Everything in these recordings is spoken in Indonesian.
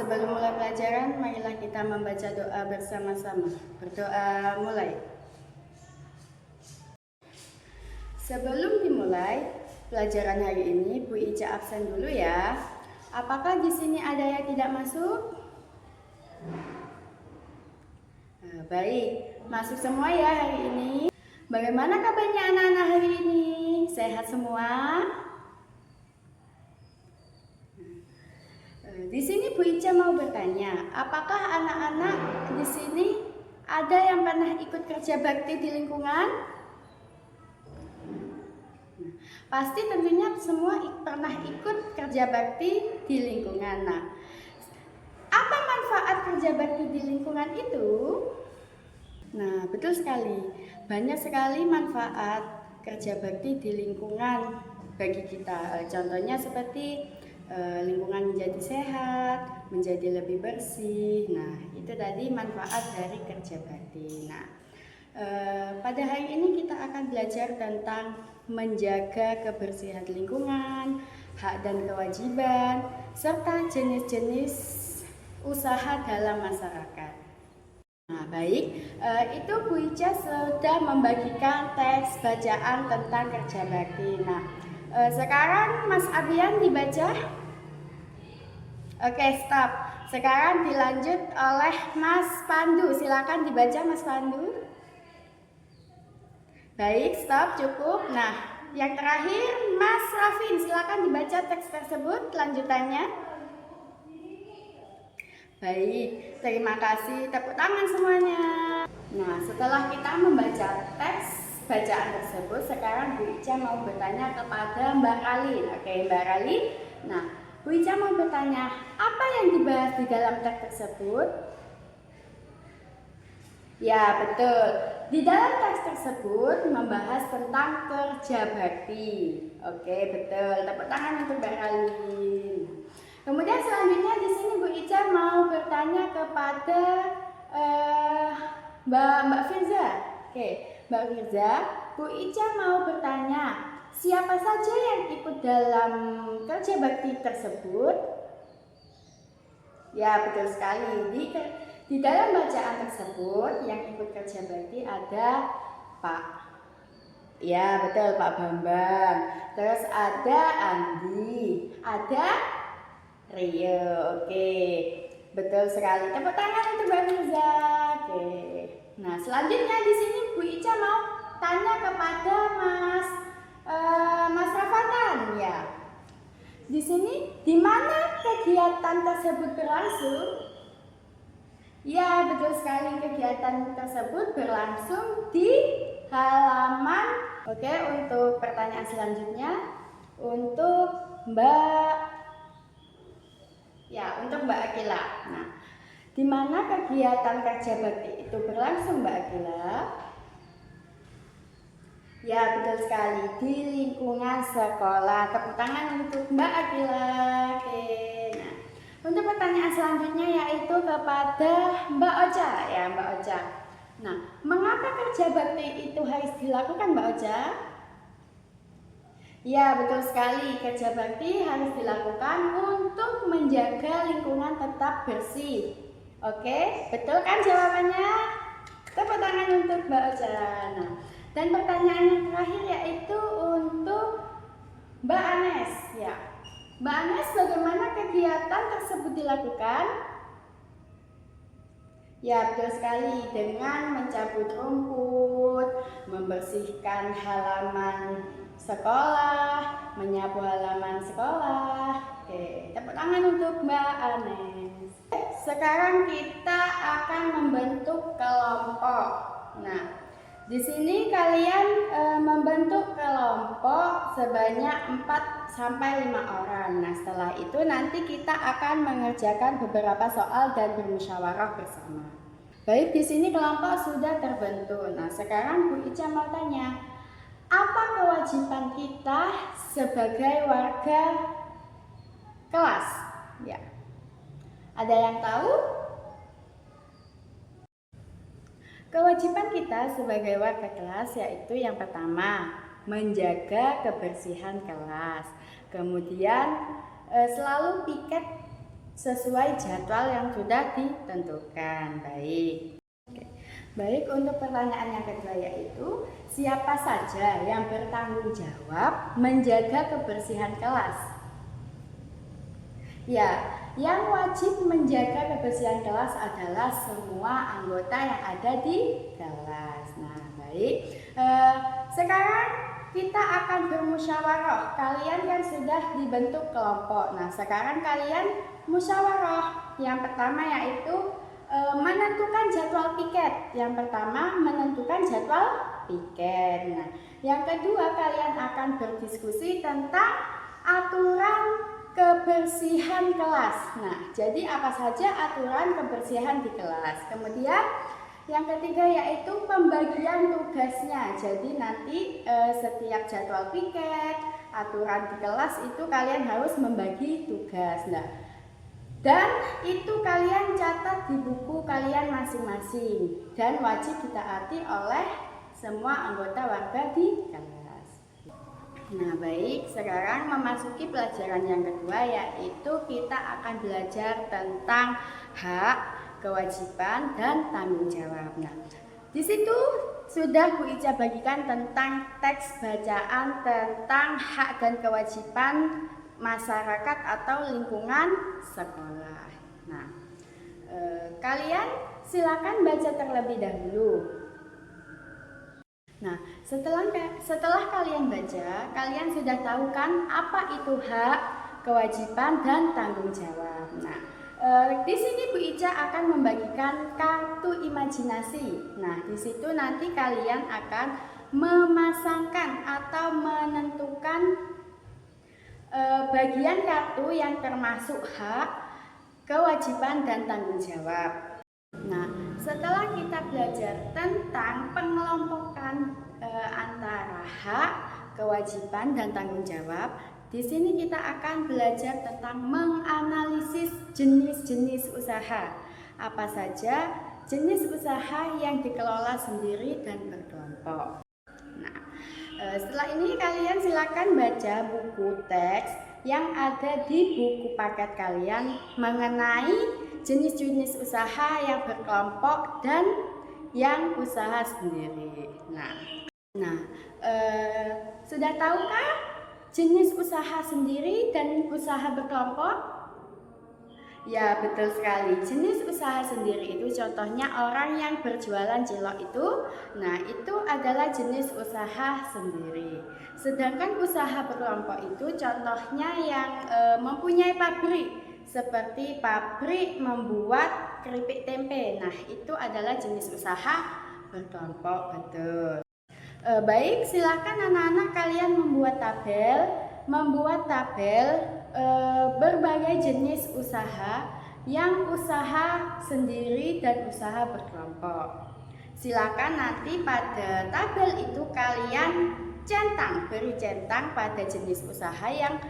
Sebelum mulai pelajaran, marilah kita membaca doa bersama-sama. Berdoa mulai. Sebelum dimulai pelajaran hari ini, Bu Ica absen dulu ya. Apakah di sini ada yang tidak masuk? Baik, masuk semua ya hari ini. Bagaimana kabarnya anak-anak hari ini? Sehat semua? Di sini Bu Ica mau bertanya, apakah anak-anak di sini ada yang pernah ikut kerja bakti di lingkungan? Pasti tentunya semua pernah ikut kerja bakti di lingkungan. Nah, apa manfaat kerja bakti di lingkungan itu? Nah, betul sekali. Banyak sekali manfaat kerja bakti di lingkungan bagi kita. Contohnya seperti lingkungan menjadi sehat, menjadi lebih bersih. Nah, itu tadi manfaat dari kerja bakti. Nah, pada hari ini kita akan belajar tentang menjaga kebersihan lingkungan, hak dan kewajiban, serta jenis-jenis usaha dalam masyarakat. Nah, baik, itu Bu Ica sudah membagikan teks bacaan tentang kerja bakti. Nah, sekarang Mas Abian dibaca. Oke, stop. Sekarang dilanjut oleh Mas Pandu. Silakan dibaca Mas Pandu. Baik, stop, cukup. Nah, yang terakhir Mas Rafin, silakan dibaca teks tersebut lanjutannya. Baik, terima kasih. Tepuk tangan semuanya. Nah, setelah kita membaca teks bacaan tersebut, sekarang Bu Ica mau bertanya kepada Mbak Ralin. Oke, Mbak Ralin. Nah, Bu Ica mau bertanya, apa yang dibahas di dalam teks tersebut? Ya, betul. Di dalam teks tersebut membahas tentang kerja bakti. Oke, betul. Tepuk tangan untuk Mbak Ralin. Kemudian selanjutnya di sini Bu Ica mau bertanya kepada Mbak Firza. Oke, Mbak Firza, Bu Ica mau bertanya, siapa saja yang ikut dalam kerja bakti tersebut? Ya, betul sekali. Di dalam bacaan tersebut yang ikut kerja bakti ada Pak. Ya, betul, Pak Bambang. Terus ada Andi, ada Rio. Oke, betul sekali. Tepuk tangan untuk Mbak Firza. Oke. Nah, selanjutnya di sini Bu Ica mau tanya kepada Mas Rafatan ya. Di sini di mana kegiatan tersebut berlangsung? Ya, betul sekali, kegiatan tersebut berlangsung di halaman. Oke, untuk pertanyaan selanjutnya untuk Mbak Akila. Nah, di mana kegiatan kerja bakti itu berlangsung, Mbak Akila? Ya, betul sekali, di lingkungan sekolah. Tepuk tangan untuk Mbak Akila. Oke. Nah, untuk pertanyaan selanjutnya yaitu kepada Mbak Ocha ya, Mbak Ocha. Nah, mengapa kerja bakti itu harus dilakukan, Mbak Ocha? Ya, betul sekali, kerja bakti harus dilakukan untuk menjaga lingkungan tetap bersih. Oke, betul kan jawabannya? Tepuk tangan untuk Mbak Ocha. Nah, dan pertanyaan yang terakhir yaitu untuk Mbak Anes ya. Mbak Anes, bagaimana kegiatan tersebut dilakukan? Ya, betul sekali, dengan mencabut rumput, membersihkan halaman sekolah, menyapu halaman sekolah. Oke, tepuk tangan untuk Mbak Anes. Sekarang kita akan membentuk kelompok. Nah, di sini kalian membentuk kelompok sebanyak 4 sampai 5 orang. Nah, setelah itu nanti kita akan mengerjakan beberapa soal dan bermusyawarah bersama. Baik, di sini kelompok sudah terbentuk. Nah, sekarang Bu Ica mau tanya, apa kewajiban kita sebagai warga kelas? Ya. Ada yang tahu? Kewajiban kita sebagai warga kelas yaitu yang pertama, menjaga kebersihan kelas. Kemudian selalu piket sesuai jadwal yang sudah ditentukan. Baik. Baik, untuk pertanyaan yang kedua yaitu siapa saja yang bertanggung jawab menjaga kebersihan kelas? Ya, yang wajib menjaga kebersihan kelas adalah semua anggota yang ada di kelas. Nah, baik. Sekarang kita akan bermusyawarah. Kalian kan sudah dibentuk kelompok. Nah, sekarang kalian musyawarah. Yang pertama yaitu menentukan jadwal piket. Yang pertama menentukan jadwal piket. Nah, yang kedua kalian akan berdiskusi tentang aturan kebersihan kelas. Nah, jadi apa saja aturan kebersihan di kelas. Kemudian yang ketiga yaitu pembagian tugasnya. Jadi nanti setiap jadwal piket, aturan di kelas itu kalian harus membagi tugas. Nah, dan itu kalian catat di buku kalian masing-masing dan wajib ditaati oleh semua anggota warga di kelas. Nah, baik, sekarang memasuki pelajaran yang kedua yaitu kita akan belajar tentang hak, kewajiban, dan tanggung jawab. Nah, di situ sudah Bu Ica bagikan tentang teks bacaan tentang hak dan kewajiban masyarakat atau lingkungan sekolah. Nah, kalian silakan baca terlebih dahulu. Nah, setelah kalian baca, kalian sudah tahu kan apa itu hak, kewajiban, dan tanggung jawab. Nah, di sini Bu Ica akan membagikan kartu imajinasi. Nah, di situ nanti kalian akan memasangkan atau menentukan bagian kartu yang termasuk hak, kewajiban, dan tanggung jawab. Nah, setelah kita belajar tentang pengelompokan antara hak, kewajiban, dan tanggung jawab, di sini kita akan belajar tentang menganalisis jenis-jenis usaha. Apa saja jenis usaha yang dikelola sendiri dan berkelompok. Nah, setelah ini kalian silakan baca buku teks yang ada di buku paket kalian mengenai jenis-jenis usaha yang berkelompok dan yang usaha sendiri. Nah, sudah tahukah jenis usaha sendiri dan usaha berkelompok? Ya, betul sekali. Jenis usaha sendiri itu contohnya orang yang berjualan cilok itu. Nah, itu adalah jenis usaha sendiri. Sedangkan usaha berkelompok itu contohnya yang mempunyai pabrik. Seperti pabrik membuat keripik tempe. Nah, itu adalah jenis usaha berkelompok, betul. Baik, silakan anak-anak kalian membuat tabel berbagai jenis usaha yang usaha sendiri dan usaha berkelompok. Silakan nanti pada tabel itu kalian beri centang pada jenis usaha yang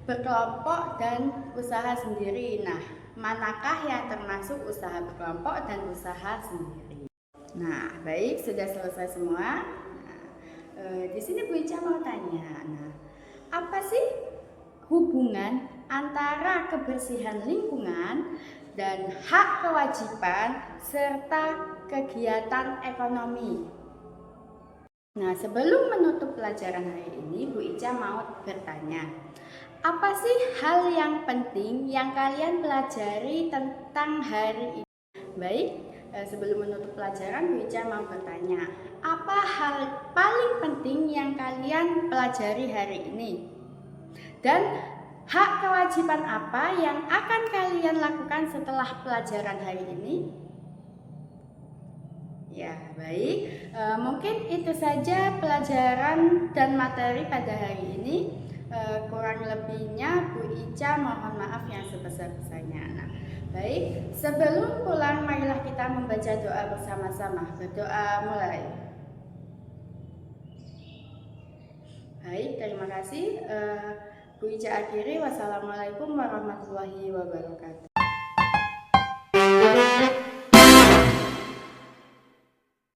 berkelompok dan usaha sendiri. Nah, manakah yang termasuk usaha berkelompok dan usaha sendiri? Nah, baik, sudah selesai semua. Di sini Bu Ica mau tanya. Nah, apa sih hubungan antara kebersihan lingkungan dan hak kewajiban serta kegiatan ekonomi? Nah, sebelum menutup pelajaran hari ini, Bu Ica mau bertanya. Apa sih hal yang penting yang kalian pelajari tentang hari ini? Baik, sebelum menutup pelajaran, Bu Ica mau bertanya, apa hal paling penting yang kalian pelajari hari ini? Dan hak kewajiban apa yang akan kalian lakukan setelah pelajaran hari ini? Ya, baik. Mungkin itu saja pelajaran dan materi pada hari ini. Kurang lebihnya Bu Ica mohon maaf yang sebesar-besarnya. Nah, baik, sebelum pulang marilah kita membaca doa bersama-sama. Berdoa mulai. Baik, terima kasih. Bu Ica akhiri. Wassalamualaikum warahmatullahi wabarakatuh.